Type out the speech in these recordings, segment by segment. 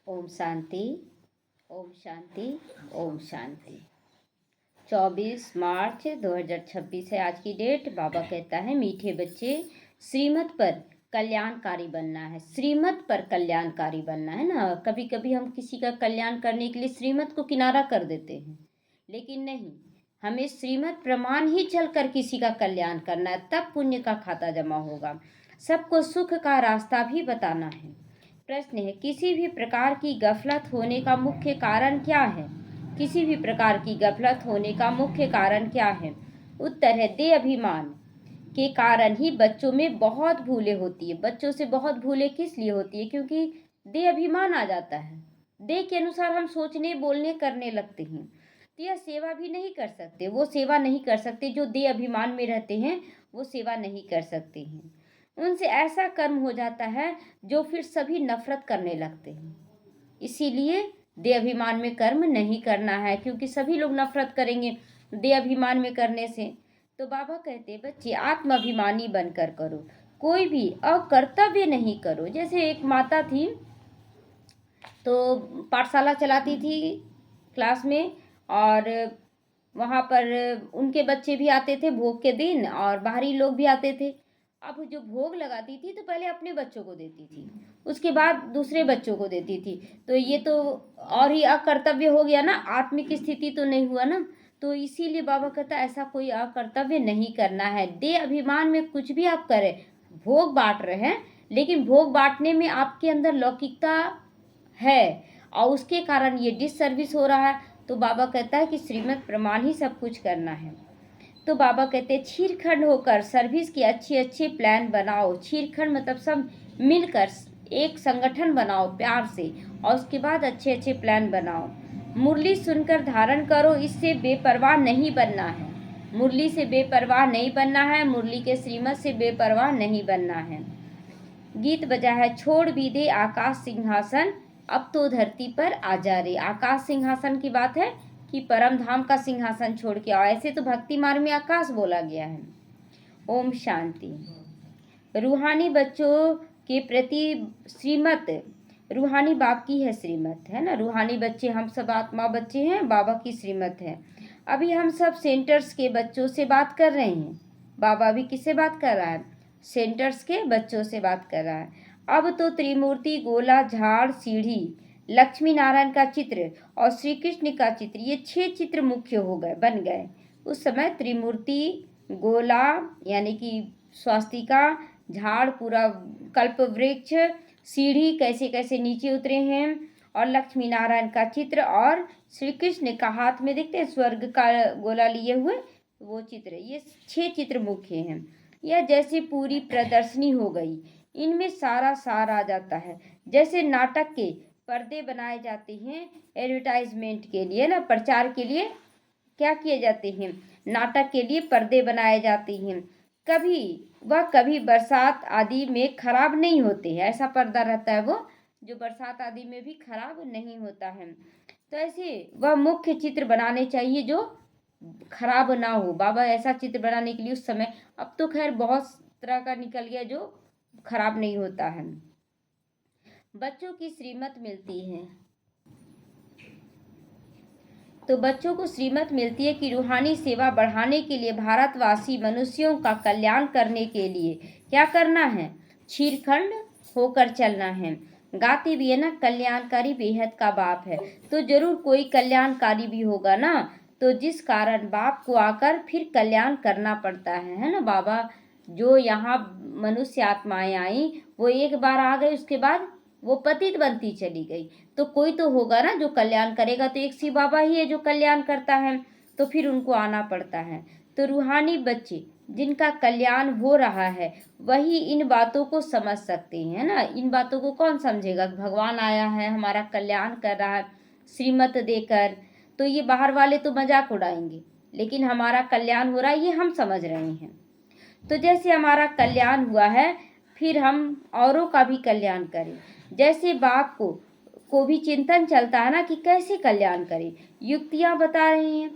ओम शांति, ओम शांति, ओम शांति। 24 मार्च 2026 है आज की डेट। बाबा कहता है मीठे बच्चे, श्रीमत पर कल्याणकारी बनना है। श्रीमत पर कल्याणकारी बनना है ना। कभी कभी हम किसी का कल्याण करने के लिए श्रीमत को किनारा कर देते हैं, लेकिन नहीं, हमें श्रीमत प्रमाण ही चलकर किसी का कल्याण करना है, तब पुण्य का खाता जमा होगा। सबको सुख का रास्ता भी बताना है। प्रश्न है, किसी भी प्रकार की गफलत होने का मुख्य कारण क्या है? किसी भी प्रकार की गफलत होने का मुख्य कारण क्या है? उत्तर है, देह अभिमान के कारण ही बच्चों में बहुत भूलें होती है। बच्चों से बहुत भूलें किस लिए होती है? क्योंकि देह अभिमान आ जाता है। देह के अनुसार हम सोचने, बोलने, करने लगते हैं, तो यह सेवा भी नहीं कर सकते। वो सेवा नहीं कर सकते जो देह अभिमान में रहते हैं, वो सेवा नहीं कर सकते हैं। उनसे ऐसा कर्म हो जाता है जो फिर सभी नफरत करने लगते हैं। इसीलिए देह अभिमान में कर्म नहीं करना है, क्योंकि सभी लोग नफरत करेंगे देह अभिमान में करने से। तो बाबा कहते हैं बच्चे आत्माभिमानी बनकर करो, कोई भी अकर्तव्य नहीं करो। जैसे एक माता थी, तो पाठशाला चलाती थी क्लास में, और वहाँ पर उनके बच्चे भी आते थे भोग के दिन, और बाहरी लोग भी आते थे। अब जो भोग लगाती थी तो पहले अपने बच्चों को देती थी, उसके बाद दूसरे बच्चों को देती थी। तो ये तो और ही अकर्तव्य हो गया ना, आत्मिक स्थिति तो नहीं हुआ ना। तो इसीलिए बाबा कहता है ऐसा कोई अकर्तव्य नहीं करना है। देह अभिमान में कुछ भी आप करें, भोग बांट रहे हैं, लेकिन भोग बांटने में आपके अंदर लौकिकता है और उसके कारण ये डिससर्विस हो रहा है। तो बाबा कहता है कि श्रीमत प्रमाण ही सब कुछ करना है। तो बाबा कहते हैं छीरखंड होकर सर्विस के अच्छे अच्छे प्लान बनाओ। छीरखंड मतलब सब मिलकर एक संगठन बनाओ प्यार से, और उसके बाद अच्छे अच्छे प्लान बनाओ। मुरली सुनकर धारण करो, इससे बेपरवाह नहीं बनना है। मुरली से बेपरवाह नहीं बनना है, मुरली के श्रीमत से बेपरवाह नहीं बनना है। गीत बजा है, छोड़ भी दे आकाश सिंहासन, अब तो धरती पर आ जा रे। आकाश सिंहासन की बात है कि परम धाम का सिंहासन छोड़ के आओ। ऐसे तो भक्ति मार्ग में आकाश बोला गया है। ओम शांति। रूहानी बच्चों के प्रति श्रीमत, रूहानी बाप की है श्रीमत, है ना। रूहानी बच्चे हम सब आत्मा बच्चे हैं, बाबा की श्रीमत है। अभी हम सब सेंटर्स के बच्चों से बात कर रहे हैं। बाबा भी किससे बात कर रहा है? सेंटर्स के बच्चों से बात कर रहा है। अब तो त्रिमूर्ति, गोला, झाड़, सीढ़ी, लक्ष्मी नारायण का चित्र और श्री कृष्ण का चित्र, ये 6 चित्र मुख्य हो गए, बन गए। उस समय त्रिमूर्ति, गोला यानी कि स्वास्तिका, झाड़ पूरा कल्प वृक्ष, सीढ़ी कैसे कैसे नीचे उतरे हैं, और लक्ष्मी नारायण का चित्र, और श्री कृष्ण का हाथ में देखते हैं स्वर्ग का गोला लिए हुए वो चित्र। ये 6 चित्र मुख्य हैं। यह जैसे पूरी प्रदर्शनी हो गई, इनमें सारा सार आ जाता है। जैसे नाटक के पर्दे बनाए जाते हैं एडवर्टाइजमेंट के लिए ना, प्रचार के लिए क्या किए जाते हैं, नाटक के लिए पर्दे बनाए जाते हैं। कभी बरसात आदि में खराब नहीं होते हैं। ऐसा पर्दा रहता है वो जो बरसात आदि में भी खराब नहीं होता है। तो ऐसे वह मुख्य चित्र बनाने चाहिए जो खराब ना हो। बाबा ऐसा चित्र बनाने के लिए उस समय, अब तो खैर बहुत तरह का निकल गया जो खराब नहीं होता है। बच्चों की श्रीमत मिलती है, तो बच्चों को श्रीमत मिलती है कि रूहानी सेवा बढ़ाने के लिए, भारतवासी मनुष्यों का कल्याण करने के लिए क्या करना है? छीरखंड होकर चलना है। गाते भी है ना, कल्याणकारी बेहद का बाप है, तो जरूर कोई कल्याणकारी भी होगा ना। तो जिस कारण बाप को आकर फिर कल्याण करना पड़ता है ना। बाबा जो यहाँ मनुष्य आत्माएं आई, वो एक बार आ गए, उसके बाद वो पतित बनती चली गई। तो कोई तो होगा ना जो कल्याण करेगा, तो एक शिव बाबा ही है जो कल्याण करता है, तो फिर उनको आना पड़ता है। तो रूहानी बच्चे जिनका कल्याण हो रहा है वही इन बातों को समझ सकते हैं ना। इन बातों को कौन समझेगा? भगवान आया है, हमारा कल्याण कर रहा है श्रीमत देकर, तो ये बाहर वाले तो मजाक उड़ाएंगे, लेकिन हमारा कल्याण हो रहा है ये हम समझ रहे हैं। तो जैसे हमारा कल्याण हुआ है, फिर हम औरों का भी कल्याण करें। जैसे बाप को भी चिंतन चलता है ना कि कैसे कल्याण करें, युक्तियाँ बता रही हैं।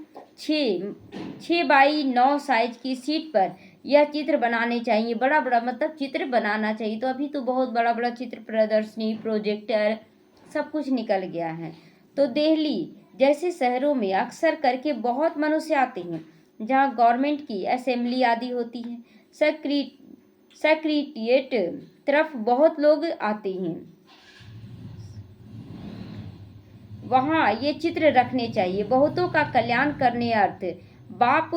6x9 साइज की शीट पर यह चित्र बनाने चाहिए। बड़ा बड़ा मतलब चित्र बनाना चाहिए। तो अभी तो बहुत बड़ा बड़ा चित्र प्रदर्शनी, प्रोजेक्टर सब कुछ निकल गया है। तो दिल्ली जैसे शहरों में अक्सर करके बहुत मनुष्य आते हैं, जहाँ गवर्नमेंट की असेंबली आदि होती है। सेक्रेटेरिएट तरफ बहुत लोग आते हैं, वहाँ ये चित्र रखने चाहिए। बहुतों का कल्याण करने अर्थ बाप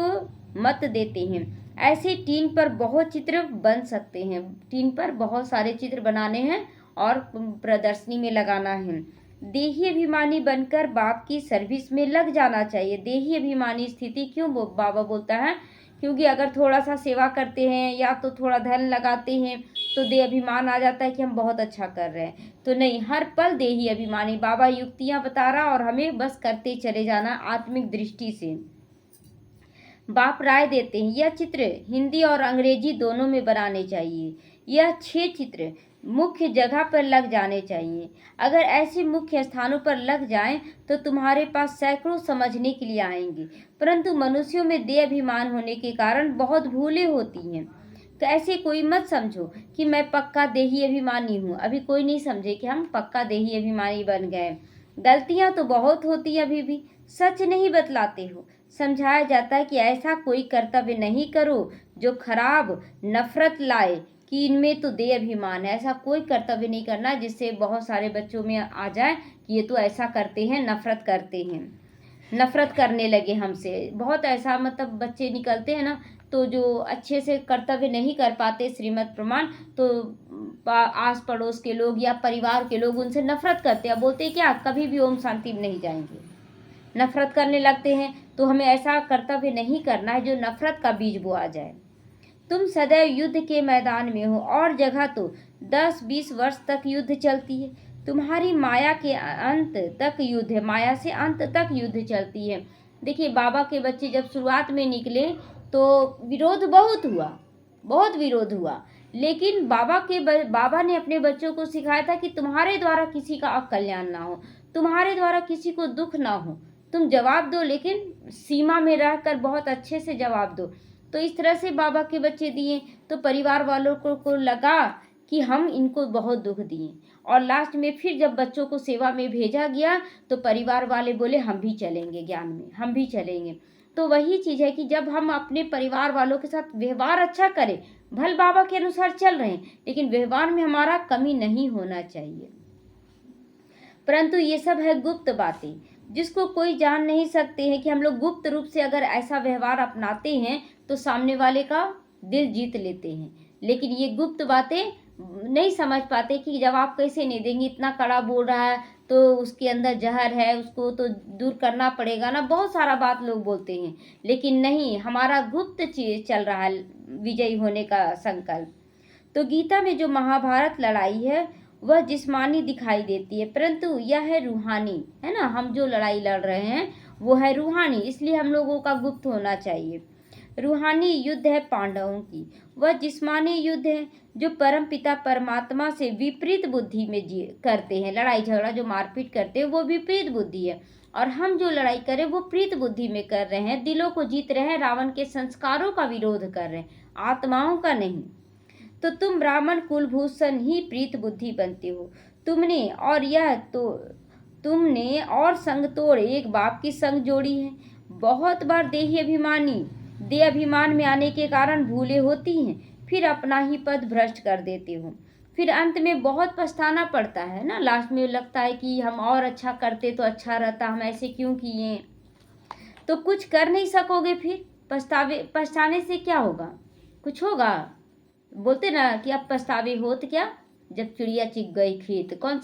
मत देते हैं। ऐसे टीन पर बहुत चित्र बन सकते हैं। टीन पर बहुत सारे चित्र बनाने हैं और प्रदर्शनी में लगाना है। देही अभिमानी बनकर बाप की सर्विस में लग जाना चाहिए। देही अभिमानी स्थिति क्यों बाबा बोलता है? क्योंकि अगर थोड़ा सा सेवा करते हैं या तो थोड़ा धन लगाते हैं तो देह अभिमान आ जाता है कि हम बहुत अच्छा कर रहे हैं। तो नहीं, हर पल देही अभिमानी। बाबा युक्तियां बता रहा और हमें बस करते चले जाना आत्मिक दृष्टि से। बाप राय देते हैं यह चित्र हिंदी और अंग्रेजी दोनों में बनाने चाहिए। यह 6 चित्र मुख्य जगह पर लग जाने चाहिए। अगर ऐसे मुख्य स्थानों पर लग जाएं तो तुम्हारे पास सैकड़ों समझने के लिए आएंगे, परंतु मनुष्यों में देह अभिमान होने के कारण बहुत भूलें होती हैं। तो ऐसे कोई मत समझो कि मैं पक्का देही अभिमानी हूँ। अभी कोई नहीं समझे कि हम पक्का देही अभिमानी बन गए। गलतियाँ तो बहुत होती हैं, अभी भी सच नहीं बतलाते हो। समझाया जाता है कि ऐसा कोई कर्तव्य नहीं करो जो खराब नफरत लाए कि इनमें तो देह अभिमान है। ऐसा कोई कर्तव्य नहीं करना जिससे बहुत सारे बच्चों में आ जाए कि ये तो ऐसा करते हैं, नफरत करते हैं, नफरत करने लगे हमसे। बहुत ऐसा मतलब बच्चे निकलते हैं ना, तो जो अच्छे से कर्तव्य नहीं कर पाते श्रीमत प्रमाण, तो आस पड़ोस के लोग या परिवार के लोग उनसे नफरत करते हैं। बोलते क्या कभी भी ओम शांति में नहीं जाएंगे, नफरत करने लगते हैं। तो हमें ऐसा कर्तव्य नहीं करना है जो नफरत का बीज बोआ जाए। तुम सदैव युद्ध के मैदान में हो और जगह तो 10-20 वर्ष तक युद्ध चलती है। तुम्हारी माया के अंत तक युद्ध है, माया से अंत तक युद्ध चलती है। देखिए, बाबा के बच्चे जब शुरुआत में निकले तो विरोध बहुत हुआ, बहुत विरोध हुआ, लेकिन बाबा ने अपने बच्चों को सिखाया था कि तुम्हारे द्वारा किसी का अकल्याण ना हो, तुम्हारे द्वारा किसी को दुख ना हो। तुम जवाब दो, लेकिन सीमा में रहकर बहुत अच्छे से जवाब दो। तो इस तरह से बाबा के बच्चे दिए तो परिवार वालों को लगा कि हम इनको बहुत दुख दिए, और लास्ट में फिर जब बच्चों को सेवा में भेजा गया तो परिवार वाले बोले हम भी चलेंगे ज्ञान में, हम भी चलेंगे। तो वही चीज़ है कि जब हम अपने परिवार वालों के साथ व्यवहार अच्छा करें, भल बाबा के अनुसार चल रहे हैं, लेकिन व्यवहार में हमारा कमी नहीं होना चाहिए। परंतु ये सब है गुप्त बातें जिसको कोई जान नहीं सकते हैं कि हम लोग गुप्त रूप से अगर ऐसा व्यवहार अपनाते हैं तो सामने वाले का दिल जीत लेते हैं। लेकिन ये गुप्त बातें नहीं समझ पाते कि जवाब कैसे नहीं देंगे, इतना कड़ा बोल रहा है तो उसके अंदर जहर है, उसको तो दूर करना पड़ेगा ना। बहुत सारा बात लोग बोलते हैं, लेकिन नहीं, हमारा गुप्त चीज चल रहा है विजयी होने का संकल्प। तो गीता में जो महाभारत लड़ाई है वह जिस्मानी दिखाई देती है, परंतु यह है रूहानी, है ना। हम जो लड़ाई लड़ रहे हैं वो है रूहानी, इसलिए हम लोगों का गुप्त होना चाहिए। रूहानी युद्ध है पांडवों की, वह जिस्मानी युद्ध है जो परम पिता परमात्मा से विपरीत बुद्धि में करते हैं। लड़ाई झगड़ा जो मारपीट करते हैं वो विपरीत बुद्धि है, और हम जो लड़ाई करें वो प्रीत बुद्धि में कर रहे हैं, दिलों को जीत रहे हैं, रावण के संस्कारों का विरोध कर रहे हैं, आत्माओं का नहीं। तो तुम ब्राह्मण कुलभूषण ही प्रीत बुद्धि बनते हो। तुमने और संग तोड़ एक बाप की संग जोड़ी है। बहुत बार देही अभिमानी देह अभिमान में आने के कारण भूलें होती हैं, फिर अपना ही पद भ्रष्ट कर देते हो, फिर अंत में बहुत पछताना पड़ता है ना। लास्ट में लगता है कि हम और अच्छा करते तो अच्छा रहता, हम ऐसे क्यों किए। तो कुछ कर नहीं सकोगे, फिर पछताने से क्या होगा, कुछ होगा। बोलते ना कि अब पछतावे होत क्या, जब चिड़िया चुग गई खेत। कौन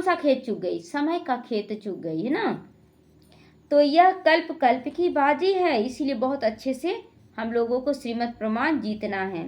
सा खेत चुग गई, समय का खेत चुग गई, है ना। तो यह कल्प की बाजी है, इसीलिए बहुत अच्छे से हम लोगों को श्रीमत प्रमाण जीतना है।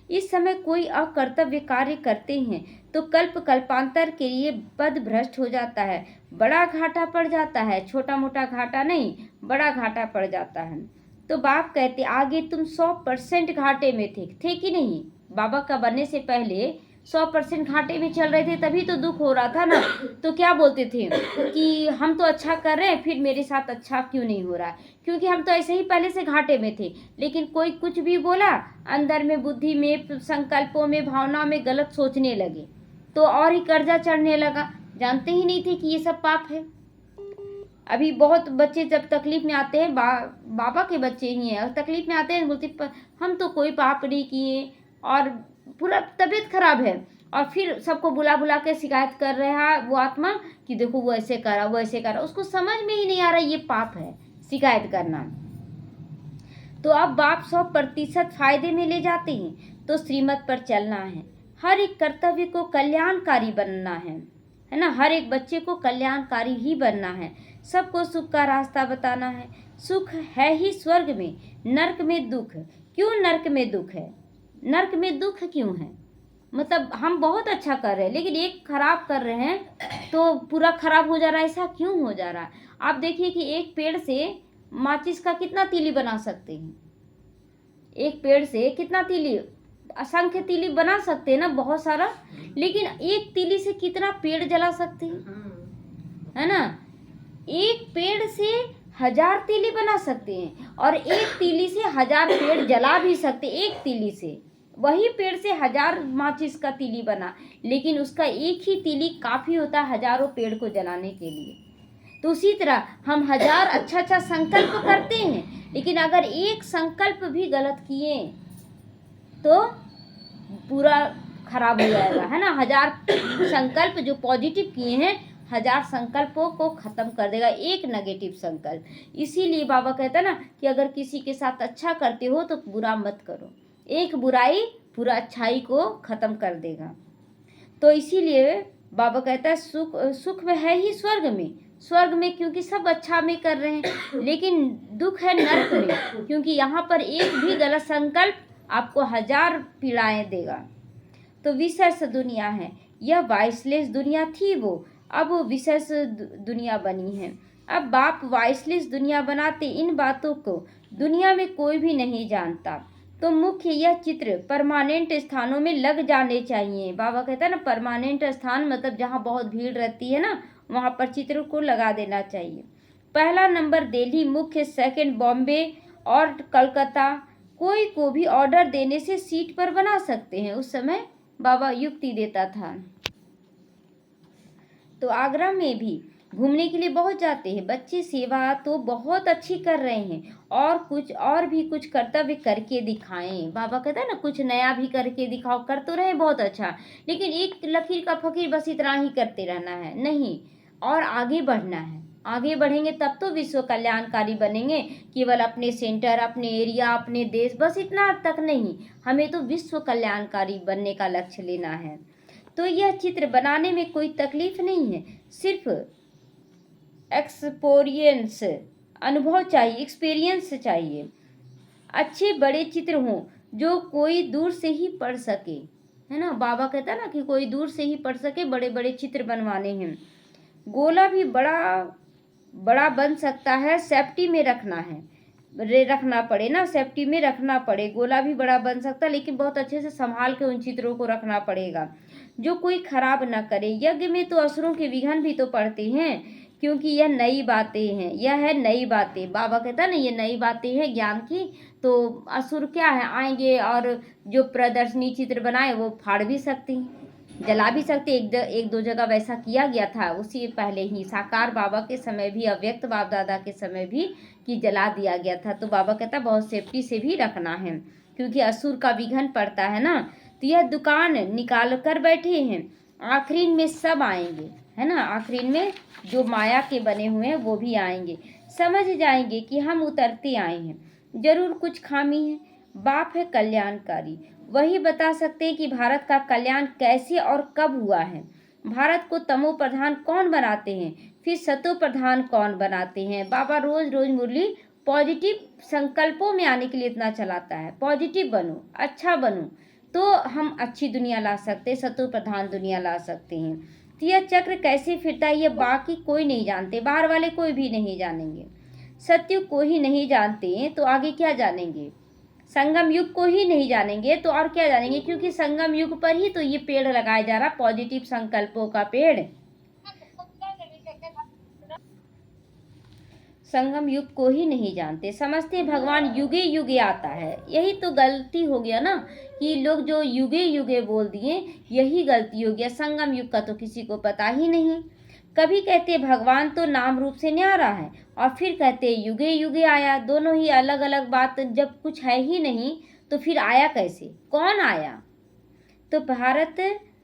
इस समय कोई अकर्तव्य कार्य करते हैं तो कल्पांतर के लिए पद भ्रष्ट हो जाता है, बड़ा घाटा पड़ जाता है, छोटा मोटा घाटा नहीं, बड़ा घाटा पड़ जाता है। तो बाप कहते आगे तुम 100% घाटे में थे कि नहीं। बाबा का बनने से पहले 100% घाटे में चल रहे थे, तभी तो दुख हो रहा था ना। तो क्या बोलते थे कि हम तो अच्छा कर रहे हैं, फिर मेरे साथ अच्छा क्यों नहीं हो रहा है, क्योंकि हम तो ऐसे ही पहले से घाटे में थे। लेकिन कोई कुछ भी बोला, अंदर में बुद्धि में संकल्पों में भावना में गलत सोचने लगे तो और ही कर्जा चढ़ने लगा। जानते ही नहीं थे कि ये सब पाप है। अभी बहुत बच्चे जब तकलीफ में आते हैं, बाबा के बच्चे ही हैं, और तकलीफ में आते हैं बोलते हम तो कोई पाप नहीं किए, और पूरा तबीयत खराब है, और फिर सबको बुला बुला के शिकायत कर रहा है वो आत्मा कि देखो वो ऐसे करा, वो ऐसे करा। उसको समझ में ही नहीं आ रहा ये पाप है शिकायत करना। तो अब बाप 100% फायदे में ले जाते हैं। तो श्रीमत पर चलना है, हर एक कर्तव्य को कल्याणकारी बनना है ना। हर एक बच्चे को कल्याणकारी ही बनना है, सबको सुख का रास्ता बताना है। सुख है ही स्वर्ग में, नरक में दुख। क्यों नरक में दुख है? नरक में दुख क्यों है? मतलब हम बहुत अच्छा कर रहे हैं लेकिन एक खराब कर रहे हैं तो पूरा खराब हो जा रहा है, ऐसा क्यों हो जा रहा है? आप देखिए कि एक पेड़ से माचिस का कितना तीली बना सकते हैं? एक पेड़ से कितना तीली, असंख्य तीली बना सकते हैं ना, बहुत सारा। लेकिन एक तीली से कितना पेड़ जला सकते हैं, है ना। एक पेड़ से 1000 तीली बना सकते हैं, और एक तीली से 1000 पेड़ जला भी सकते। एक तीली से, वही पेड़ से 1000 माचिस का तीली बना, लेकिन उसका एक ही तीली काफ़ी होता है हजारों पेड़ को जलाने के लिए। तो उसी तरह हम 1000 अच्छा अच्छा संकल्प करते हैं, लेकिन अगर एक संकल्प भी गलत किए तो पूरा खराब हो जाएगा, है ना। 1000 संकल्प जो पॉजिटिव किए हैं 1000 संकल्पों को ख़त्म कर देगा एक नेगेटिव संकल्प। इसीलिए बाबा कहता है ना कि अगर किसी के साथ अच्छा करते हो तो बुरा मत करो, एक बुराई पूरा अच्छाई को ख़त्म कर देगा। तो इसीलिए बाबा कहता है सुख में है ही स्वर्ग में क्योंकि सब अच्छा में कर रहे हैं, लेकिन दुख है नरक में, क्योंकि यहाँ पर एक भी गलत संकल्प आपको 1000 पीड़ाएं देगा। तो विशेष दुनिया है, यह वाइसलेस दुनिया थी वो, अब वो विशेष दुनिया बनी है। अब बाप वाइसलेस दुनिया बनाते, इन बातों को दुनिया में कोई भी नहीं जानता। तो मुख्य यह चित्र परमानेंट स्थानों में लग जाने चाहिए। बाबा कहता है ना परमानेंट स्थान मतलब जहाँ बहुत भीड़ रहती है ना, वहाँ पर चित्र को लगा देना चाहिए। पहला नंबर दिल्ली मुख्य, सेकंड बॉम्बे और कलकत्ता। कोई को भी ऑर्डर देने से सीट पर बना सकते हैं, उस समय बाबा युक्ति देता था। तो आगरा में भी घूमने के लिए बहुत जाते हैं बच्चे। सेवा तो बहुत अच्छी कर रहे हैं, और भी कुछ कर्तव्य करके दिखाएं। बाबा कहता है ना कुछ नया भी करके दिखाओ, कर तो रहे बहुत अच्छा, लेकिन एक लकीर का फकीर बस इतना ही करते रहना है नहीं, और आगे बढ़ना है। आगे बढ़ेंगे तब तो विश्व कल्याणकारी बनेंगे। केवल अपने सेंटर, अपने एरिया, अपने देश, बस इतना तक नहीं, हमें तो विश्व कल्याणकारी बनने का लक्ष्य लेना है। तो यह चित्र बनाने में कोई तकलीफ नहीं है, सिर्फ एक्सपीरियंस, अनुभव चाहिए, एक्सपीरियंस चाहिए। अच्छे बड़े चित्र हों जो कोई दूर से ही पढ़ सके, है ना। बाबा कहता है ना कि कोई दूर से ही पढ़ सके, बड़े बड़े चित्र बनवाने हैं। गोला भी बड़ा बन सकता है, सेफ्टी में रखना पड़े ना, सेफ्टी में रखना पड़े। गोला भी बड़ा बन सकता है, लेकिन बहुत अच्छे से संभाल के उन चित्रों को रखना पड़ेगा जो कोई खराब ना करे। यज्ञ में तो असुरों के विघ्न भी तो पड़ते हैं, क्योंकि यह नई बातें हैं, यह है नई बातें। बाबा कहता है ना ये नई बातें हैं ज्ञान की। तो असुर क्या है, आएंगे और जो प्रदर्शनी चित्र बनाए वो फाड़ भी सकते हैं, जला भी सकते। एक दो जगह वैसा किया गया था उसी पहले ही, साकार बाबा के समय भी, अव्यक्त बाप दादा के समय भी, कि जला दिया गया था। तो बाबा कहता बहुत सेफ्टी से भी रखना है, क्योंकि असुर का विघ्न पड़ता है ना। तो यह दुकान निकाल कर बैठे हैं, आखिरी में सब आएंगे, है ना। आखिरी में जो माया के बने हुए हैं वो भी आएंगे, समझ जाएंगे कि हम उतरते आए हैं। जरूर कुछ खामी है, बाप है कल्याणकारी, वही बता सकते हैं कि भारत का कल्याण कैसे और कब हुआ है। भारत को तमो प्रधान कौन बनाते हैं, फिर सतो प्रधान कौन बनाते हैं। बाबा रोज रोज मुरली पॉजिटिव संकल्पों में आने के लिए इतना चलाता है, पॉजिटिव बनो, अच्छा बनो, तो हम अच्छी दुनिया ला सकते हैं, सतो प्रधान दुनिया ला सकते हैं। तो यह चक्र कैसे फिरता है ये बाकी कोई नहीं जानते, बाहर वाले कोई भी नहीं जानेंगे। सत्य को ही नहीं जानते तो आगे क्या जानेंगे। संगम युग को ही नहीं जानेंगे तो और क्या जानेंगे, क्योंकि संगम युग पर ही तो ये पेड़ लगाया जा रहा, पॉजिटिव संकल्पों का पेड़। संगम युग को ही नहीं जानते, समझते भगवान युगे युगे आता है। यही तो गलती हो गया ना, कि लोग जो युगे युगे बोल दिए, यही गलती हो गया। संगम युग का तो किसी को पता ही नहीं। कभी कहते भगवान तो नाम रूप से न्यारा है, और फिर कहते युगे युगे आया। दोनों ही अलग अलग बात। जब कुछ है ही नहीं तो फिर आया कैसे, कौन आया? तो भारत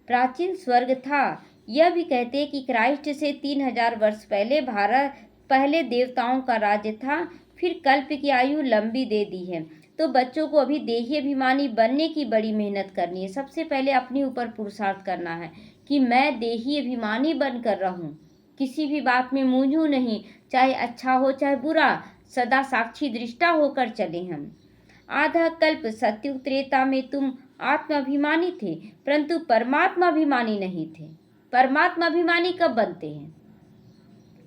प्राचीन स्वर्ग था। यह भी कहते हैं कि क्राइस्ट से 3000 वर्ष पहले भारत पहले देवताओं का राज्य था, फिर कल्प की आयु लंबी दे दी है। तो बच्चों को अभी देही अभिमानी बनने की बड़ी मेहनत करनी है। सबसे पहले अपने ऊपर पुरुषार्थ करना है कि मैं देही अभिमानी बनकर रहूं, किसी भी बात में मूंझूं नहीं, चाहे अच्छा हो चाहे बुरा, सदा साक्षी दृष्टा होकर चले हम। आधा कल्प सत्युग त्रेता में तुम आत्माभिमानी थे, परंतु परमात्माभिमानी नहीं थे। परमात्माभिमानी कब बनते हैं?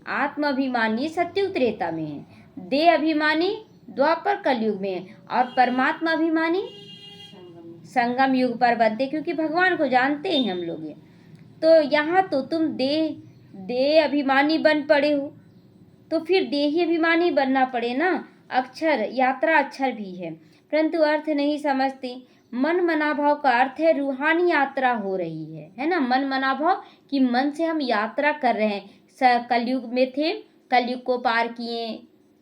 आत्माभिमानी सत्युग त्रेता में है, देह अभिमानी द्वापर कलयुग में है, और परमात्मा अभिमानी संगम युग पर बनते, क्योंकि भगवान को जानते हैं हम लोग। तो यहाँ तो तुम देह अभिमानी बन पड़े हो, तो फिर देही अभिमानी बनना पड़े ना। अक्षर यात्रा अक्षर भी है, परंतु अर्थ नहीं समझते। मन मनाभाव का अर्थ है रूहानी यात्रा हो रही है ना। मन मनाभाव कि मन से हम यात्रा कर रहे हैं। कलयुग में थे, कलयुग को पार किए,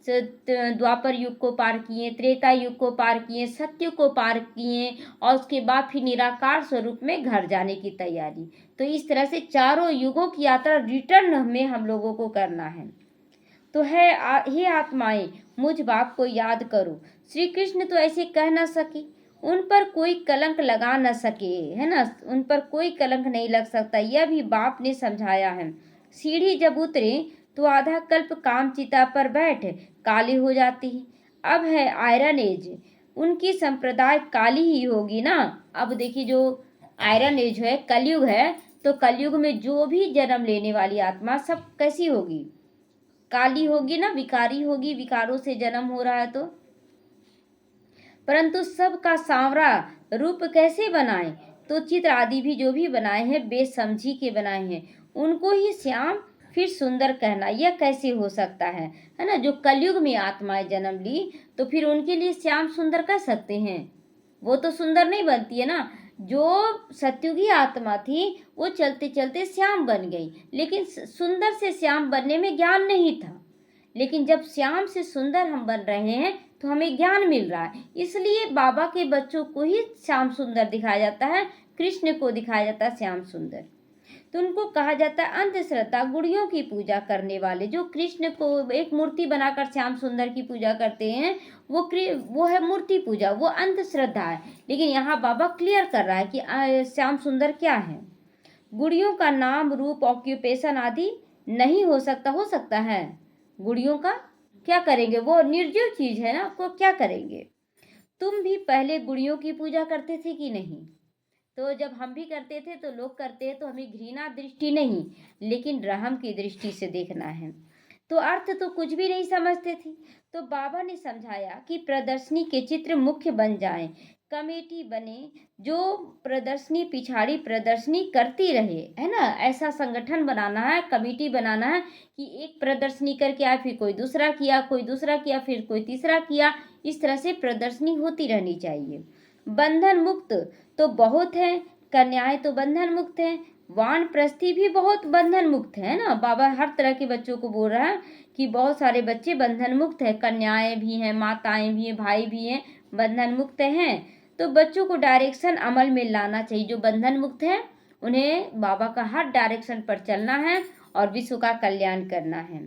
द्वापर युग को पार किए, त्रेता युग को पार किए, सत्य को पार किए, और उसके बाद फिर निराकार स्वरूप में घर जाने की तैयारी। तो इस तरह से चारों युगों की यात्रा रिटर्न में हम लोगों को करना है। तो हे आत्माएं, मुझ बाप को याद करो। श्री कृष्ण तो ऐसे कह न सके, उन पर कोई कलंक लगा न सके, है ना। उन पर कोई कलंक नहीं लग सकता, यह भी बाप ने समझाया है। सीढ़ी जब उतरे तो आधा कल्प काम चिता पर बैठ काली हो जाती है। अब है आयरन एज, उनकी संप्रदाय काली ही होगी ना। अब देखिए, जो आयरन एज है, कलयुग है, तो कलयुग में जो भी जन्म लेने वाली आत्मा सब कैसी होगी? काली होगी ना, विकारी होगी, विकारों से जन्म हो रहा है। तो परंतु सबका सांवरा रूप कैसे बनाए? तो चित्र आदि भी जो भी बनाए हैं बेसमझी के बनाए हैं, उनको ही श्याम फिर सुंदर कहना, यह कैसे हो सकता है ना। जो कलयुग में आत्माएं जन्म ली तो फिर उनके लिए श्याम सुंदर कह सकते हैं? वो तो सुंदर नहीं बनती है ना। जो सत्युगी आत्मा थी वो चलते चलते श्याम बन गई, लेकिन सुंदर से श्याम बनने में ज्ञान नहीं था। लेकिन जब श्याम से सुंदर हम बन रहे हैं तो हमें ज्ञान मिल रहा है, इसलिए बाबा के बच्चों को ही श्याम सुंदर दिखाया जाता है, कृष्ण को दिखाया जाता है श्याम सुंदर। तो उनको कहा जाता है अंधश्रद्धा, गुड़ियों की पूजा करने वाले। जो कृष्ण को एक मूर्ति बनाकर श्याम सुंदर की पूजा करते हैं, वो है मूर्ति पूजा, वो अंधश्रद्धा है। लेकिन यहाँ बाबा क्लियर कर रहा है कि श्याम सुंदर क्या है। गुड़ियों का नाम रूप ऑक्यूपेशन आदि नहीं हो सकता है। गुड़ियों का क्या करेंगे? वो निर्जीव चीज है ना, को क्या करेंगे? तुम भी पहले गुड़ियों की पूजा करते थे कि नहीं? तो जब हम भी करते थे तो लोग करते हैं, तो हमें घृणा दृष्टि नहीं, लेकिन रहम की दृष्टि से देखना है। तो अर्थ तो कुछ भी नहीं समझते थे। तो बाबा ने समझाया कि प्रदर्शनी के चित्र मुख्य बन जाएं, कमेटी बने जो प्रदर्शनी पिछाड़ी प्रदर्शनी करती रहे, है ना। ऐसा संगठन बनाना है, कमेटी बनाना है कि एक प्रदर्शनी करके आए, फिर कोई दूसरा किया, कोई दूसरा किया, फिर कोई तीसरा किया। इस तरह से प्रदर्शनी होती रहनी चाहिए। बंधन मुक्त तो बहुत है, कन्याएं तो बंधन मुक्त हैं, वानप्रस्थी भी बहुत बंधन मुक्त है ना। बाबा हर तरह के बच्चों को बोल रहा है कि बहुत सारे बच्चे बंधन मुक्त है, कन्याएं भी हैं, माताएं भी हैं, भाई भी हैं, बंधन मुक्त हैं। तो बच्चों को डायरेक्शन अमल में लाना चाहिए। जो बंधन मुक्त है उन्हें बाबा का हर डायरेक्शन पर चलना है और विश्व का कल्याण करना है।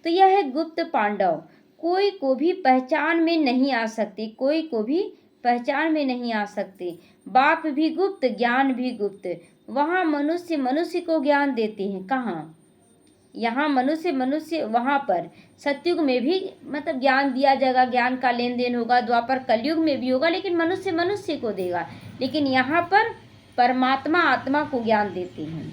तो यह है गुप्त पांडव, कोई को भी पहचान में नहीं आ सकती, कोई को भी पहचान में नहीं आ सकते। बाप भी गुप्त, ज्ञान भी गुप्त। वहाँ मनुष्य मनुष्य को ज्ञान देते हैं, कहाँ? यहाँ मनुष्य, वहाँ पर सतयुग में भी मतलब ज्ञान दिया जाएगा, ज्ञान का लेन देन होगा, द्वापर कलयुग में भी होगा, लेकिन मनुष्य मनुष्य को देगा। लेकिन यहाँ पर परमात्मा आत्मा को ज्ञान देते हैं,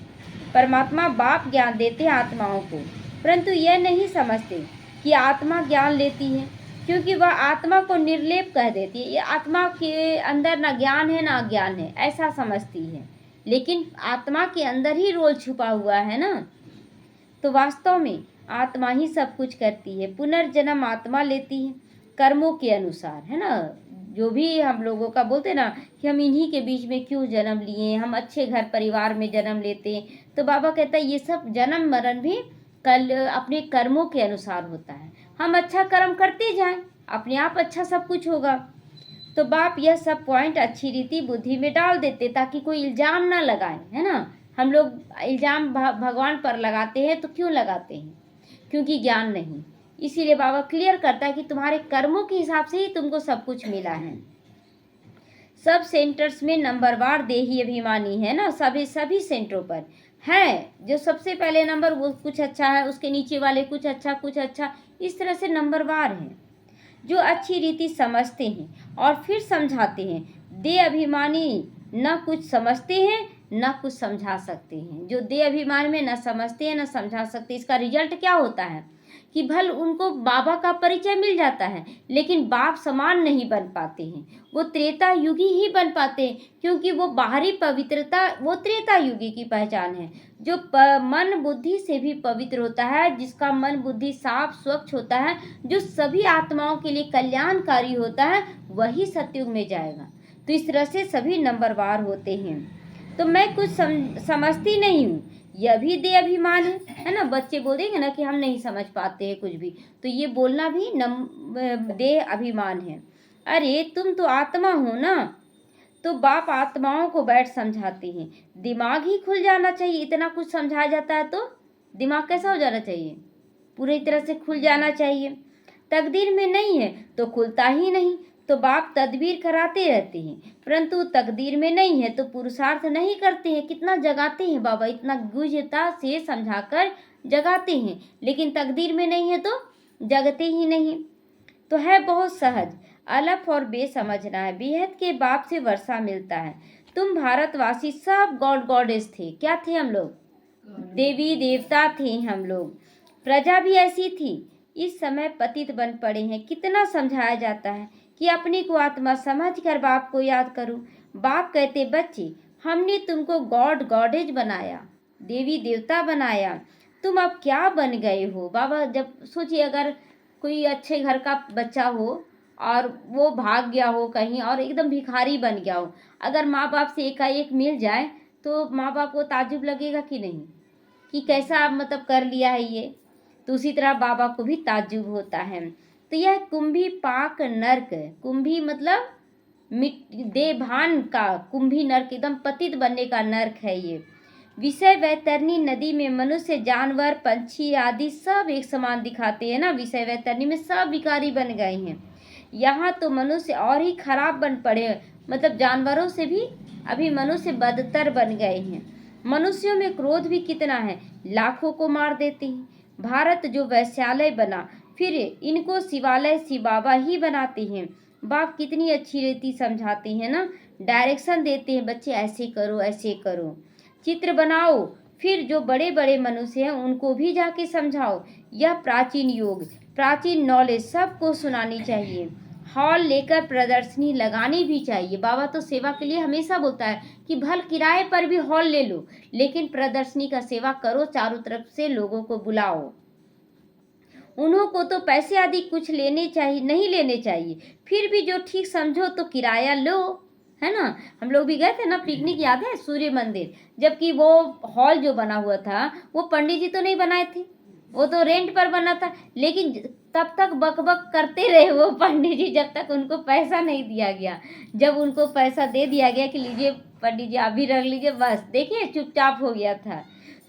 परमात्मा बाप ज्ञान देते हैं आत्माओं को। परंतु यह नहीं समझते कि आत्मा ज्ञान लेती है, क्योंकि वह आत्मा को निर्लेप कह देती है। ये आत्मा के अंदर ना ज्ञान है ना अज्ञान है, ऐसा समझती है। लेकिन आत्मा के अंदर ही रोल छुपा हुआ है ना। तो वास्तव में आत्मा ही सब कुछ करती है। पुनर्जन्म आत्मा लेती है कर्मों के अनुसार, है ना। जो भी हम लोगों का बोलते ना कि हम इन्हीं के बीच में क्यों जन्म लिए, हम अच्छे घर परिवार में जन्म लेते हैं, तो बाबा कहता है ये सब जन्म मरण भी कल अपने कर्मों के अनुसार होता है। हम अच्छा कर्म करते जाएं, अपने आप अच्छा सब कुछ होगा। तो बाप यह सब पॉइंट अच्छी रीति बुद्धि में डाल देते ताकि कोई इल्जाम ना लगाए, है ना। हम लोग इल्जाम भगवान पर लगाते हैं, तो क्यों लगाते हैं? क्योंकि ज्ञान नहीं। इसीलिए बाबा क्लियर करता है कि तुम्हारे कर्मों के हिसाब से ही तुमको सब कुछ मिला है। सब सेंटर्स में नंबरवार देही अभिमानी है ना, सभी सेंटरों पर है। जो सबसे पहले नंबर वो कुछ अच्छा है, उसके नीचे वाले कुछ अच्छा, इस तरह से नंबरवार है। जो अच्छी रीति समझते हैं और फिर समझाते हैं। दे अभिमानी न कुछ समझते हैं न कुछ समझा सकते हैं। जो दे अभिमान में न समझते हैं न समझा सकते, इसका रिजल्ट क्या होता है कि भल उनको बाबा का परिचय मिल जाता है लेकिन बाप समान नहीं बन पाते हैं। वो त्रेता युगी ही बन पाते हैं, क्योंकि वो बाहरी पवित्रता वो त्रेता युगी की पहचान है। जो मन बुद्धि से भी पवित्र होता है, जिसका मन बुद्धि साफ स्वच्छ होता है, जो सभी आत्माओं के लिए कल्याणकारी होता है, वही सतयुग में जाएगा। तो इस तरह से सभी नंबरवार होते हैं। तो मैं कुछ समझती नहीं हूँ, यह भी दे अभिमान है ना। बच्चे बोल देंगे ना कि हम नहीं समझ पाते हैं कुछ भी, तो ये बोलना भी दे अभिमान है। अरे तुम तो आत्मा हो ना। तो बाप आत्माओं को बैठ समझाते हैं। दिमाग ही खुल जाना चाहिए, इतना कुछ समझाया जाता है तो दिमाग कैसा हो जाना चाहिए? पूरी तरह से खुल जाना चाहिए। तकदीर में नहीं है तो खुलता ही नहीं। तो बाप तदबीर कराते रहते हैं, परंतु तकदीर में नहीं है तो पुरुषार्थ नहीं करते हैं। कितना जगाते हैं बाबा, इतना गुझता से समझाकर जगाते हैं, लेकिन तकदीर में नहीं है तो जगते ही नहीं। तो है बहुत सहज, अलफ और बेसमझना है। बेहद के बाप से वर्षा मिलता है। तुम भारतवासी सब गॉड गॉडेस थे। क्या थे हम लोग? देवी देवता थे हम लोग। प्रजा भी ऐसी थी। इस समय पतित बन पड़े हैं। कितना समझाया जाता है कि अपने को आत्मा समझकर बाप को याद करो। बाप कहते बच्चे, हमने तुमको गॉड गॉडेज बनाया, देवी देवता बनाया, तुम अब क्या बन गए हो? बाबा जब सोचिए, अगर कोई अच्छे घर का बच्चा हो और वो भाग गया हो कहीं और एकदम भिखारी बन गया हो, अगर माँ बाप से एकाएक मिल जाए तो माँ बाप को ताज्जुब लगेगा कि नहीं, कि कैसा मतलब कर लिया है ये। तो उसी तरह बाबा को भी ताज्जुब होता है। तो यह कुंभी पाक नर्क, कुंभी मतलब देभान का, कुंभी नर्क एकदम पतित बनने का नर्क है ये। विषय वैतरणी नदी में मनुष्य जानवर पंछी आदि सब एक समान दिखाते हैं ना। विषय वैतरणी में सब विकारी बन गए हैं। यहाँ तो मनुष्य और ही खराब बन पड़े, मतलब जानवरों से भी अभी मनुष्य बदतर बन गए हैं। मनुष्यों में क्रोध भी कितना है, लाखों को मार देते हैं। भारत जो वैश्यालय बना, फिर इनको शिवालय शिव बाबा ही बनाते हैं। बाप कितनी अच्छी रीति समझाते हैं ना, डायरेक्शन देते हैं, बच्चे ऐसे करो ऐसे करो, चित्र बनाओ। फिर जो बड़े बड़े मनुष्य हैं उनको भी जाके समझाओ। यह प्राचीन योग, प्राचीन नॉलेज सबको सुनानी चाहिए। हॉल लेकर प्रदर्शनी लगानी भी चाहिए। बाबा तो सेवा के लिए हमेशा बोलता है कि भल किराए पर भी हॉल ले लो, लेकिन प्रदर्शनी का सेवा करो, चारों तरफ से लोगों को बुलाओ। उन्हों को तो पैसे आदि कुछ लेने चाहिए नहीं लेने चाहिए, फिर भी जो ठीक समझो तो किराया लो, है ना। हम लोग भी गए थे ना पिकनिक, याद है, सूर्य मंदिर। जबकि वो हॉल जो बना हुआ था वो पंडित जी तो नहीं बनाए थे, वो तो रेंट पर बना था, लेकिन तब तक बकबक करते रहे वो पंडित जी जब तक उनको पैसा नहीं दिया गया। जब उनको पैसा दे दिया गया कि लीजिए पंडित जी आप भी रख लीजिए, बस देखिए चुपचाप हो गया था।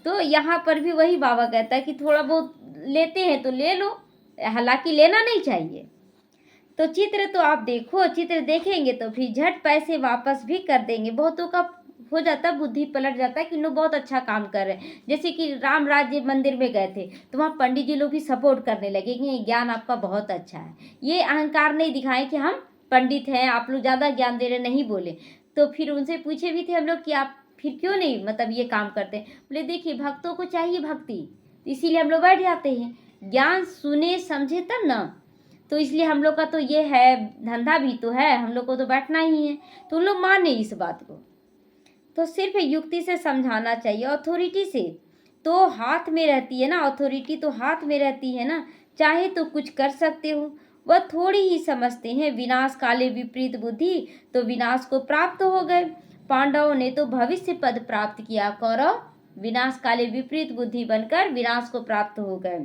तो यहाँ पर भी वही बाबा कहता है कि थोड़ा बहुत लेते हैं तो ले लो, हालांकि लेना नहीं चाहिए। तो चित्र तो आप देखो, चित्र देखेंगे तो फिर झट पैसे वापस भी कर देंगे। बहुतों का हो जाता, बुद्धि पलट जाता है कि लोग बहुत अच्छा काम कर रहे हैं। जैसे कि राम राज्य मंदिर में गए थे तो वहाँ पंडित जी लोग भी सपोर्ट करने लगे कि ज्ञान आपका बहुत अच्छा है। ये अहंकार नहीं दिखाएं कि हम पंडित हैं, आप लोग ज़्यादा ज्ञान दे रहे, नहीं बोले। तो फिर उनसे पूछे भी थे हम लोग कि आप फिर क्यों नहीं मतलब ये काम करते हैं। बोले देखिए भक्तों को चाहिए भक्ति, इसीलिए हम लोग बैठ जाते हैं, ज्ञान सुने समझे तब ना। तो इसलिए हम लोग का तो ये है, धंधा भी तो है, हम लोग को तो बैठना ही है। तो उन लोग माने इस बात को। तो सिर्फ युक्ति से समझाना चाहिए, अथॉरिटी से। तो हाथ में रहती है ना, अथॉरिटी तो हाथ में रहती है ना, चाहे तो कुछ कर सकते हो। वह थोड़ी ही समझते हैं, विनाश काले विपरीत बुद्धि, तो विनाश को प्राप्त हो गए। पांडवों ने तो भविष्य पद प्राप्त किया, कौरव विनाश काले विपरीत बुद्धि बनकर विनाश को प्राप्त हो गए।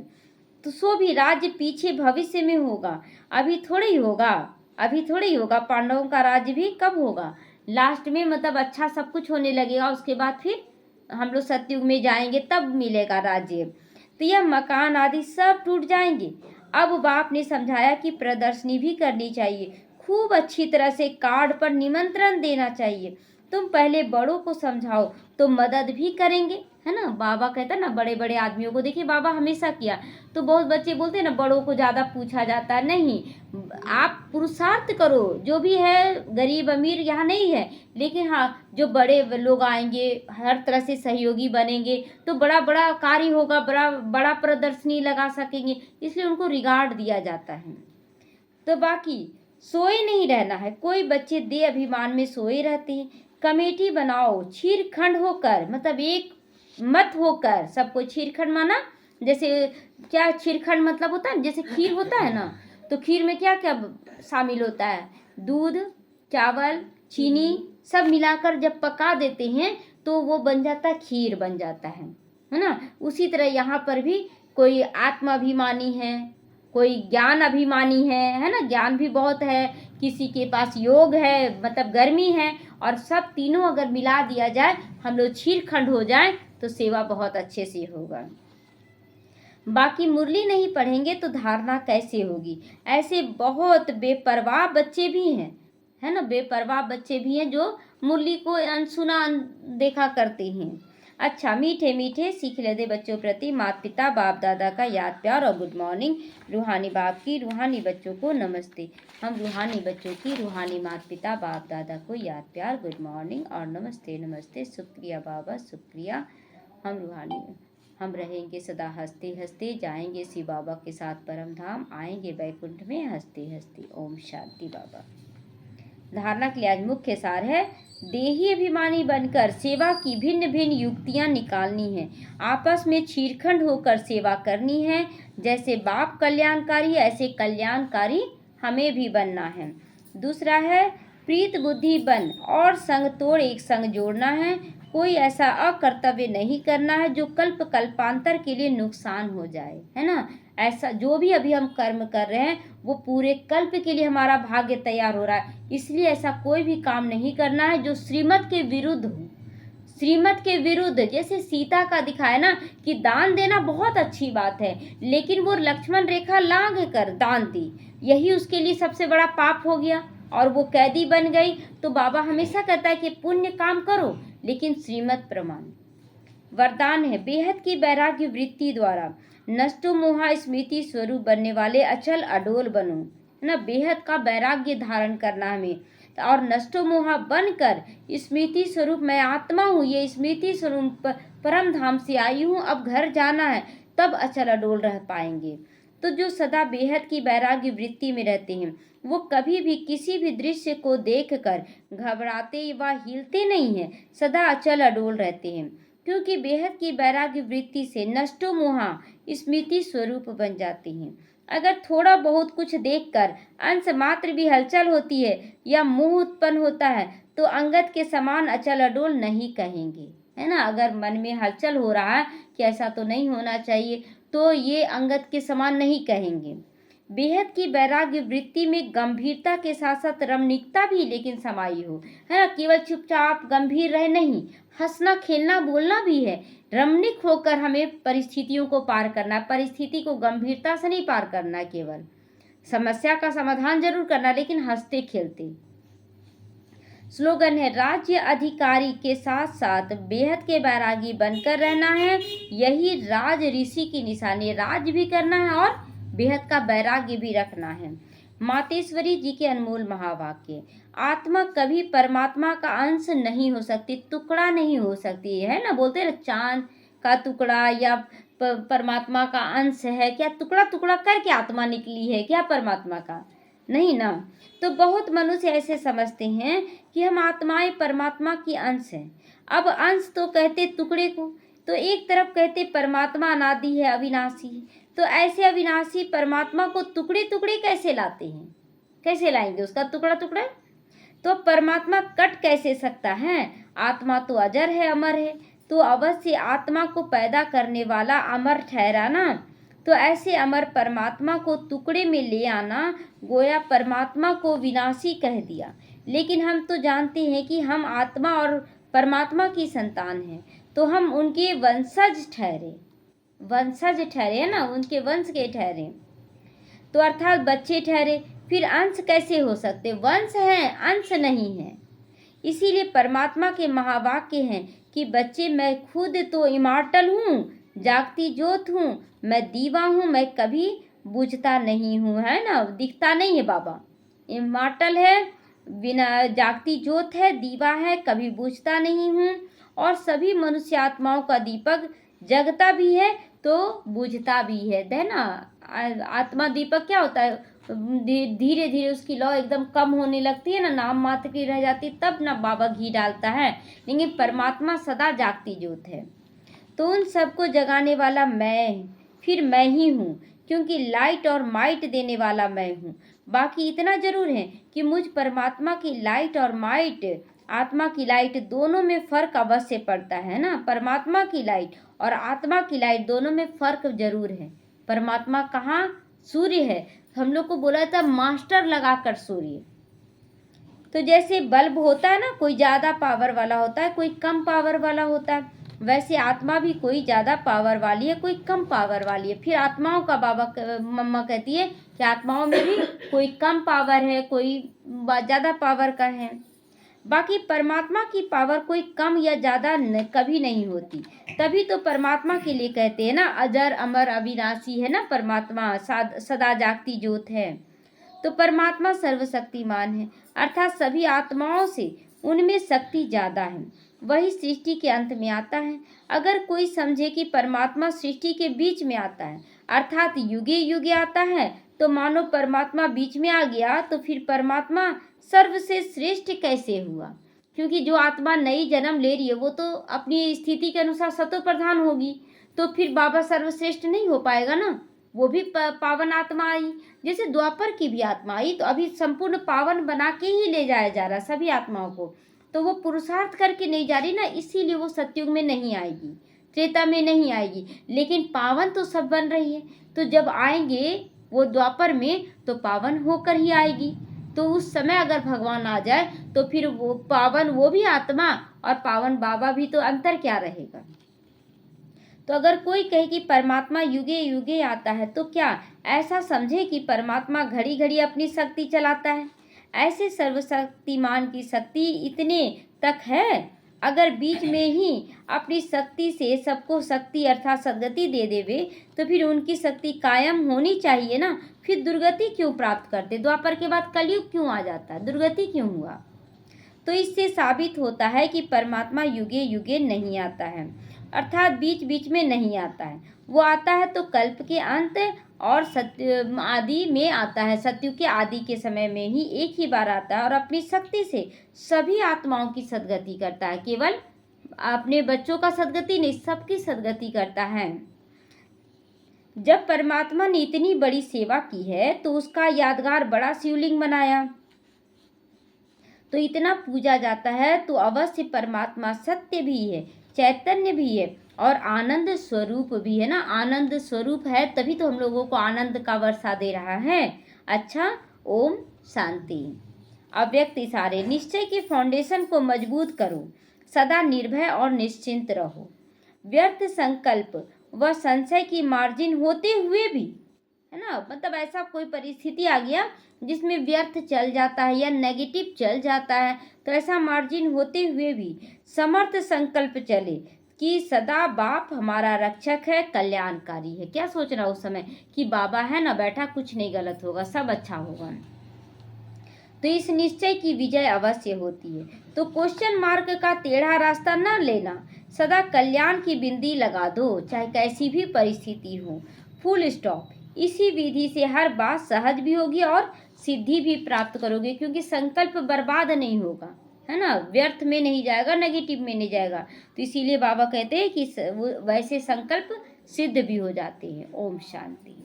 तो सो भी राज्य पीछे भविष्य में होगा, अभी थोड़ी होगा, अभी थोड़ी होगा। पांडवों का राज्य भी कब होगा, लास्ट में, मतलब अच्छा सब कुछ होने लगेगा, उसके बाद फिर हम लोग सतयुग में जाएंगे तब मिलेगा राज्य। तो यह मकान आदि सब टूट जाएंगे। अब बाप ने समझाया कि प्रदर्शनी भी करनी चाहिए, खूब अच्छी तरह से कार्ड पर निमंत्रण देना चाहिए। तुम पहले बड़ों को समझाओ तो मदद भी करेंगे, है ना। बाबा कहता है ना, बड़े बड़े आदमियों को, देखिए बाबा हमेशा किया। तो बहुत बच्चे बोलते हैं ना, बड़ों को ज़्यादा पूछा जाता है, नहीं, आप पुरुषार्थ करो, जो भी है, गरीब अमीर यहाँ नहीं है, लेकिन हाँ जो बड़े लोग आएंगे हर तरह से सहयोगी बनेंगे तो बड़ा बड़ा कार्य होगा, बड़ा बड़ा प्रदर्शनी लगा सकेंगे, इसलिए उनको रिगार्ड दिया जाता है। तो बाकी सोए नहीं रहना है, कोई बच्चे दे अभिमान में सोए रहते हैं। कमेटी बनाओ, छीरखंड होकर, मतलब एक मत होकर, सबको छीरखंड माना, जैसे क्या छीरखंड मतलब होता है, जैसे खीर होता है ना, तो खीर में क्या क्या शामिल होता है, दूध, चावल, चीनी सब मिलाकर जब पका देते हैं तो वो बन जाता है, खीर बन जाता है ना। उसी तरह यहाँ पर भी कोई आत्माभिमानी है, कोई ज्ञान अभिमानी है ना, ज्ञान भी बहुत है, किसी के पास योग है, मतलब गर्मी है, और सब तीनों अगर मिला दिया जाए, हम लोग छीरखंड हो जाए तो सेवा बहुत अच्छे से होगा। बाकी मुरली नहीं पढ़ेंगे तो धारणा कैसे होगी। ऐसे बहुत बेपरवाह बच्चे भी हैं, है ना, बेपरवाह बच्चे भी हैं जो मुरली को अनसुना देखा करते हैं। अच्छा, मीठे मीठे सीख लेते बच्चों प्रति माता पिता बाप दादा का याद प्यार और गुड मॉर्निंग। रूहानी बाप की रूहानी बच्चों को नमस्ते। हम रूहानी बच्चों की रूहानी माता पिता बाप दादा को याद प्यार, गुड मॉर्निंग और नमस्ते। नमस्ते, शुक्रिया बाबा, शुक्रिया। हम रहेंगे सदा हंसते हंसते, जाएंगे शिव बाबा के साथ परम धाम, आएंगे बैकुंठ में हंसते हंसते। ओम शांति बाबा। धारणा के लिए आज मुख्य सार है, देही अभिमानी बनकर सेवा की भिन्न भिन्न युक्तियां निकालनी है, आपस में छीरखंड होकर सेवा करनी है। जैसे बाप कल्याणकारी ऐसे कल्याणकारी हमें भी बनना है। दूसरा है, प्रीत बुद्धि बन और संग तोड़ एक संग जोड़ना है। कोई ऐसा अकर्तव्य नहीं करना है जो कल्प कल्पांतर के लिए नुकसान हो जाए, है ना। ऐसा जो भी अभी हम कर्म कर रहे हैं वो पूरे कल्प के लिए हमारा भाग्य तैयार हो रहा है, इसलिए ऐसा कोई भी काम नहीं करना है जो श्रीमत के विरुद्ध हो। श्रीमत के विरुद्ध, जैसे सीता का दिखाया ना कि दान देना बहुत अच्छी बात है, लेकिन वो लक्ष्मण रेखा लांघ कर दान दी, यही उसके लिए सबसे बड़ा पाप हो गया और वो कैदी बन गई। तो बाबा हमेशा कहता है कि पुण्य काम करो लेकिन श्रीमत प्रमाण। वरदान है, बेहद की वैराग्य वृत्ति द्वारा नष्टो मोहा स्मृति स्वरूप बनने वाले अचल अडोल बनो, है ना। बेहद का वैराग्य धारण करना हमें, और नष्टो मोहा बनकर स्मृति स्वरूप मैं आत्मा हूँ, ये स्मृति स्वरूप परम धाम से आई हूँ, अब घर जाना है, तब अचल अडोल रह पाएंगे। तो जो सदा बेहद की वैराग्य वृत्ति में रहते हैं वो कभी भी किसी भी दृश्य को देखकर घबराते व हिलते नहीं हैं, सदा अचल अडोल रहते हैं, क्योंकि बेहद की वैराग्य वृत्ति से नष्टो मोहा स्मृति स्वरूप बन जाते हैं। अगर थोड़ा बहुत कुछ देखकर अंश मात्र भी हलचल होती है या मोह उत्पन्न होता है तो अंगद के समान अचल अडोल नहीं कहेंगे, है ना। अगर मन में हलचल हो रहा है कि ऐसा तो नहीं होना चाहिए तो ये अंगद के समान नहीं कहेंगे। बेहद की वैराग्य वृत्ति में गंभीरता के साथ साथ रमणीकता भी लेकिन समाई हो, है ना। केवल चुपचाप गंभीर रहे नहीं, हंसना खेलना बोलना भी है। रमणीक होकर हमें परिस्थितियों को पार करना, परिस्थिति को गंभीरता से नहीं पार करना, केवल समस्या का समाधान जरूर करना लेकिन हंसते खेलते। स्लोगन है, राज्य अधिकारी के साथ साथ बेहद के बैरागी बनकर रहना है, यही राज ऋषि की निशानी। राज भी करना है और बेहद का बैराग्य भी रखना है। मातेश्वरी जी के अनमोल महावाक्य, आत्मा कभी परमात्मा का अंश नहीं हो सकती, टुकड़ा नहीं हो सकती, है ना। बोलते हैं चांद का टुकड़ा या परमात्मा का अंश है, क्या टुकड़ा टुकड़ा करके आत्मा निकली है क्या परमात्मा का, नहीं ना। तो बहुत मनुष्य ऐसे समझते हैं कि हम आत्माएं परमात्मा की अंश हैं। अब अंश तो कहते टुकड़े को, तो एक तरफ कहते परमात्मा अनादि है, अविनाशी है, तो ऐसे अविनाशी परमात्मा को टुकड़े टुकड़े कैसे लाते हैं? कैसे लाएंगे उसका टुकड़ा टुकड़ा? तो परमात्मा कट कैसे सकता है? आत्मा तो अजर है, अमर है, तो अवश्य आत्मा को पैदा करने वाला अमर ठहरा ना। तो ऐसे अमर परमात्मा को टुकड़े में ले आना गोया परमात्मा को विनाशी कह दिया। लेकिन हम तो जानते हैं कि हम आत्मा और परमात्मा की संतान हैं, तो हम उनके वंशज ठहरे ना, उनके वंश के ठहरे, तो अर्थात बच्चे ठहरे। फिर अंश कैसे हो सकते? वंश है, अंश नहीं है। इसीलिए परमात्मा के महावाक्य हैं कि बच्चे मैं खुद तो इमॉर्टल हूँ, जागती ज्योत हूँ, मैं दीवा हूँ, मैं कभी बुझता नहीं हूँ, है ना, दिखता नहीं है बाबा। इमॉर्टल है, बिना जागती ज्योत है, दीवा है, कभी बुझता नहीं हूँ, और सभी मनुष्य आत्माओं का दीपक जगता भी है तो बुझता भी है ना। आत्मा दीपक क्या होता है? धीरे धीरे उसकी लौ एकदम कम होने लगती है ना, नाम मात्र की रह जाती, तब ना बाबा घी डालता है। लेकिन परमात्मा सदा जागती ज्योत है, तो उन सबको जगाने वाला मैं, फिर मैं ही हूँ, क्योंकि लाइट और माइट देने वाला मैं हूँ। बाकी इतना जरूर है कि मुझ परमात्मा की लाइट और माइट, आत्मा की लाइट, दोनों में फर्क अवश्य पड़ता है ना। परमात्मा की लाइट और आत्मा की लाइट दोनों में फर्क जरूर है। परमात्मा कहाँ? सूर्य है। हम लोग को बोला था मास्टर लगाकर सूर्य। तो जैसे बल्ब होता है ना, कोई ज़्यादा पावर वाला होता है, कोई कम पावर वाला होता है, वैसे आत्मा भी कोई ज़्यादा पावर वाली है, कोई कम पावर वाली है। फिर आत्माओं का मम्मा कहती है कि आत्माओं में भी कोई कम पावर है, कोई ज़्यादा पावर का है। बाकी परमात्मा की पावर कोई कम या ज़्यादा कभी नहीं होती। तभी तो परमात्मा के लिए कहते हैं ना, अजर अमर अविनाशी है ना परमात्मा, सदा जागती ज्योत है। तो परमात्मा सर्वशक्तिमान है, अर्थात सभी आत्माओं से उनमें शक्ति ज़्यादा है। वही सृष्टि के अंत में आता है। अगर कोई समझे कि परमात्मा सृष्टि के बीच में आता है, अर्थात युगे युगे आता है, तो मानो परमात्मा बीच में आ गया, तो फिर परमात्मा सर्व से श्रेष्ठ कैसे हुआ? क्योंकि जो आत्मा नई जन्म ले रही है वो तो अपनी स्थिति के अनुसार सतो प्रधान होगी, तो फिर बाबा सर्वश्रेष्ठ नहीं हो पाएगा ना। वो भी पावन आत्मा आई, जैसे द्वापर की भी आत्मा आई, तो अभी संपूर्ण पावन बना के ही ले जाया जा रहा सभी आत्माओं को, तो वो पुरुषार्थ करके नहीं जा रही ना, इसीलिए वो सतयुग में नहीं आएगी, त्रेता में नहीं आएगी, लेकिन पावन तो सब बन रही है। तो जब आएंगे वो द्वापर में तो पावन होकर ही आएगी। तो उस समय अगर भगवान आ जाए तो फिर वो पावन, वो भी आत्मा और पावन बाबा भी, तो अंतर क्या रहेगा? तो अगर कोई कहे कि परमात्मा युगे युगे आता है, तो क्या ऐसा समझे कि परमात्मा घड़ी घड़ी अपनी शक्ति चलाता है? ऐसे सर्वशक्तिमान की शक्ति इतने तक है। अगर बीच में ही अपनी शक्ति से सबको शक्ति अर्थात सद्गति दे देवे, तो फिर उनकी शक्ति कायम होनी चाहिए ना। फिर दुर्गति क्यों प्राप्त करते? द्वापर के बाद कलयुग क्यों आ जाता है? दुर्गति क्यों हुआ? तो इससे साबित होता है कि परमात्मा युगे युगे नहीं आता है, अर्थात बीच बीच में नहीं आता है। वो आता है तो कल्प के अंत और सत्य आदि में आता है, सत्युग के आदि के समय में ही एक ही बार आता है, और अपनी शक्ति से सभी आत्माओं की सद्गति करता है। केवल अपने बच्चों का सद्गति नहीं, सबकी सद्गति करता है। जब परमात्मा ने इतनी बड़ी सेवा की है तो उसका यादगार बड़ा शिवलिंग बनाया, तो इतना पूजा जाता है, तो अवश्य परमात्मा सत्य भी है, चैतन्य भी है और आनंद स्वरूप भी है ना। आनंद स्वरूप है, तभी तो हम लोगों को आनंद का वर्षा दे रहा है। अच्छा, ओम शांति। अव्यक्त इशारे। निश्चय की फाउंडेशन को मजबूत करो, सदा निर्भय और निश्चिंत रहो। व्यर्थ संकल्प व संशय की मार्जिन होते हुए भी, है ना, मतलब ऐसा कोई परिस्थिति आ गया जिसमें व्यर्थ चल जाता है या नेगेटिव चल जाता है, तो ऐसा मार्जिन होते हुए भी समर्थ संकल्प चले कि सदा बाप हमारा रक्षक है, कल्याणकारी है। क्या सोचना उस समय कि बाबा है ना बैठा, कुछ नहीं गलत होगा, सब अच्छा होगा। तो इस निश्चय की विजय अवश्य होती है। तो क्वेश्चन मार्क का टेढ़ा रास्ता न लेना, सदा कल्याण की बिंदी लगा दो, चाहे कैसी भी परिस्थिति हो। Full stop. इसी विधि से हर बात सहज भी होगी और सिद्धि भी प्राप्त करोगे, क्योंकि संकल्प बर्बाद नहीं होगा, है ना, व्यर्थ में नहीं जाएगा, नेगेटिव में नहीं जाएगा। तो इसीलिए बाबा कहते हैं कि वैसे संकल्प सिद्ध भी हो जाते हैं। ओम शांति।